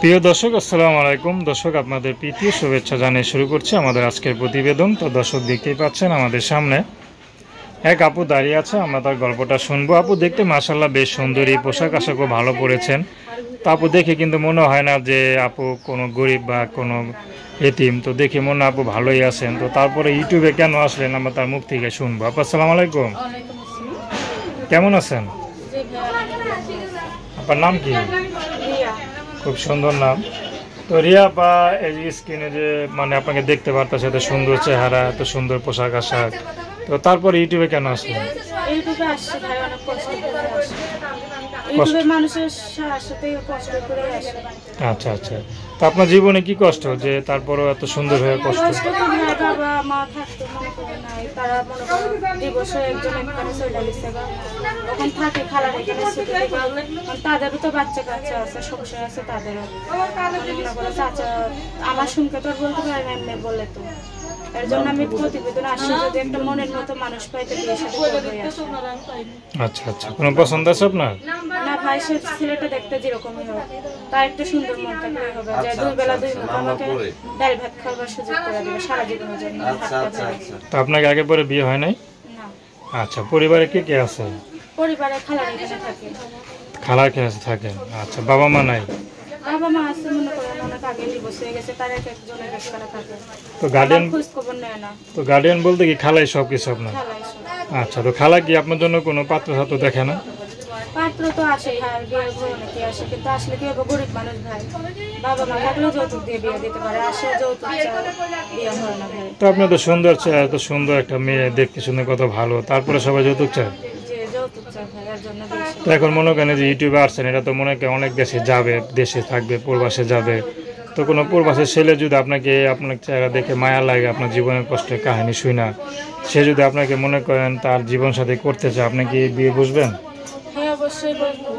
প্রিয় দর্শক, আসসালামু আলাইকুম। দর্শক, আপনাদের প্রীতি শুভেচ্ছা জানিয়ে শুরু করছি আমাদের আজকের প্রতিবেদন। তো দর্শক, দেখতেই পাচ্ছেন আমাদের সামনে এক আপু দাঁড়িয়ে আছে, আমরা তার গল্পটা শুনবো। আপু দেখতে মাশাআল্লাহ বেশ সুন্দরী, পোশাক আশাকও ভালো পরেছেন। তো আপু দেখে কিন্তু মনে হয় না যে আপু কোনো গরিব বা কোনো এতিম। তো দেখে মনে আপু ভালোই আছেন। তো তারপরে ইউটিউবে কেন আসলেন আমরা তার মুখ থেকে শুনবো। আপু আসসালামু আলাইকুম, কেমন আছেন? আপনার নাম কি? খুব সুন্দর নাম। তো রিয়া আপা, এই যে স্ক্রিনে যে মানে আপনাকে দেখতে পারতেছে, এত সুন্দর চেহারা, এত সুন্দর পোশাক আশাক, তো তারপরে ইউটিউবে কেন আসলেন? ইউটিউবে আসছে ভাই, অনেক কষ্ট করে আসে। ইউটিউবে মানুষের সাথে কষ্ট করে আসে। আচ্ছা আচ্ছা। তো আপনার জীবনে কি কষ্ট যে তারপরেও এত সুন্দর হয়ে কষ্ট? কষ্ট তো ভাই, বাবা মা থাকতো মনে করে নাই, তারা মনে করে দিবসে একজন একখানে চলে গেছে। ওখান থাকে খালার এখানে ছুটি থেকে, তাদেরও তো বাচ্চা কাচ্চা আছে, সংসার আছে তাদেরও। মনে করে চাচা আমার শুনকে তো বলতে পারে না, এমনি বলে তো। এর জন্য আমি প্রতিবেদন আসছি, যদি একটা মনের মতো মানুষ পাইতে বিয়ের সাথে করবই আসে। আচ্ছা আচ্ছা। কোনো পছন্দ আছে আপনার? না ভাই, সে ছেলেটা দেখতে যেরকমই হোক, তার একটা সুন্দর মন থাকলেই হবে, যে দুই বেলা দুই মুঠ আমাকে ডাল ভাত খাওয়ার সুযোগ করে দেবে সারা জীবনের জন্য। তো আপনাকে আগে পরে বিয়ে হয় নাই? না। আচ্ছা, পরিবারে কে কে আছে? পরিবারে খালার এখানে থাকে। খালার কে থাকেন? আচ্ছা, বাবা মা নাই? বাবা মা আছে, মনে করেন অনেক আগে ডিভোর্স হয়ে গেছে, তার এক একজনের একখানে থাকে। তো গার্ডিয়ান, খোঁজ খবর নেয় না। তো গার্ডিয়ান বলতে কি খালাই সব কিছু আপনার? খালাই সব। আচ্ছা, তো খালা কি আপনার জন্য কোনো পাত্র সাত্র দেখে না? পাত্র তো আসে ভাই, বিয়ের ঘরে অনেকে আসে, কিন্তু আসলে কি হবে, গরিব মানুষ ভাই, বাবা মা থাকলেও যৌতুক দিয়ে বিয়ে দিতে পারে, আসে যৌতুক বিয়ে হয় না ভাই। তো আপনি তো সুন্দর চেহারা, এত সুন্দর একটা মেয়ে, দেখতে শুনে কত ভালো, তারপরে সবাই যৌতুক চায়? যে যৌতুক চায় ভাই, এর জন্য তো এখন মনে করেন যে ইউটিউবে আসছেন, এটা তো মনে করেন অনেক দেশে যাবে, দেশে থাকবে, প্রবাসে যাবে। তো কোনো প্রবাসের ছেলে যদি আপনাকে আপনার চেহারা দেখে মায়া লাগে, আপনার জীবনের কষ্টের কাহিনী শুই না, সে যদি আপনাকে মনে করেন তার জীবন সাথী করতে চায়, আপনি কি বিয়ে বুঝবেন? হ্যাঁ, অবশ্যই বলবো।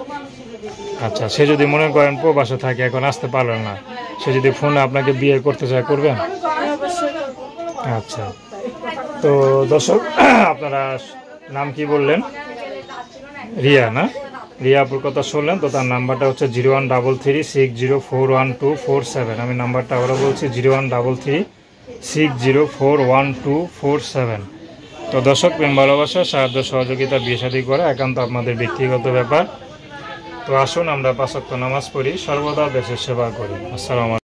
আচ্ছা, সে যদি মনে করেন প্রবাসে থাকে, এখন আসতে পারলেন না, সে যদি ফোনে আপনাকে বিয়ে করতে চায়, করবেন? হ্যাঁ, অবশ্যই করবো। আচ্ছা। তো দর্শক, আপনারা নাম কি বললেন? রিয়া না? রিয়া আপুর কথা শুনলেন। তো তার নাম্বারটা হচ্ছে 013360412447। আমি নাম্বারটা আবারও বলছি, 013360412447। তো দর্শক, প্রেম ভালোবাসা, সাহায্য সহযোগিতা, বিয়ে শাদী করা একান্ত আপনাদের ব্যক্তিগত ব্যাপার। তো আসুন আমরা 5 ওয়াক্ত নামাজ পড়ি, সর্বদা দেশের সেবা করি। আসসালামু আলাইকুম।